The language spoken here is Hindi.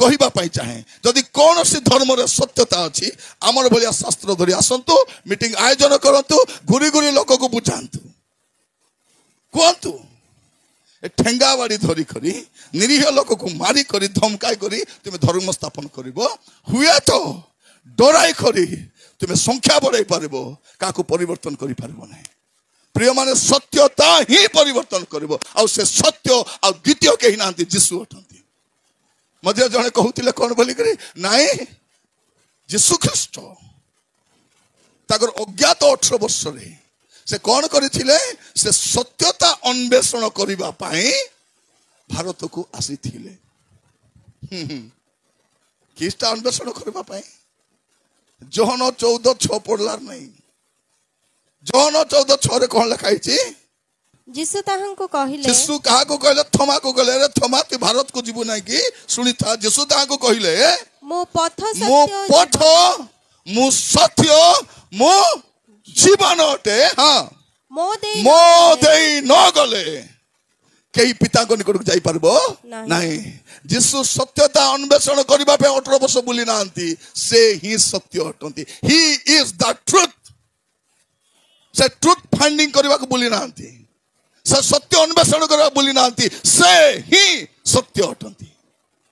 कहवा चाहे जदि कौन सी धर्म सत्यता अच्छी आमर भाया शास्त्र धरी आसतु मीटिंग आयोजन करतु घूरी घूरी लोक को बुझातु कहतु ठेंगा बाड़ी धरी करी निरीह लोक को मारी करी धमकाई करी तुम धर्म स्थापन कर हुए तो डराई करी तुम्हें संख्या बढ़ाई पार क्या परिवर्तन कर प्रिय माने सत्यता ही परिवर्तन कर से सत्य आ द्वितीय कहीं ना जीशु अटंती मध्य जड़े कहते कौन बोलिक नाई जीशु ख्रीस्ट अज्ञात 18 वर्ष से कौन करथिले से सत्यता अन्वेषण करिबा पाई भारत को आसी थिले किस्ता अन्वेषण करिबा पाई जोहन 14:6 पढ़लार नहीं जोहन 14:6 रे कौन लिखाई जीशु ताहांको कहिले जीशु कहा को कहले थमा को कहले रे थमा तू भारत को जीवु नहीं कि सुनी था जीशु ताहांको कहले मो पथ मो सत्य मो जीवन अटे हाँ मो देई न गले कई पिता को निकट जाई परबो नहीं जीशु सत्यता अन्वेषण करबा पे 18 वर्ष बुली नांती से ही सत्य अटंती ही इज द ट्रुथ से ट्रुथ फाइंडिंग करबा को बुली नांती से सत्य अन्वेषण करबा बुली नांती से ही सत्य अटंती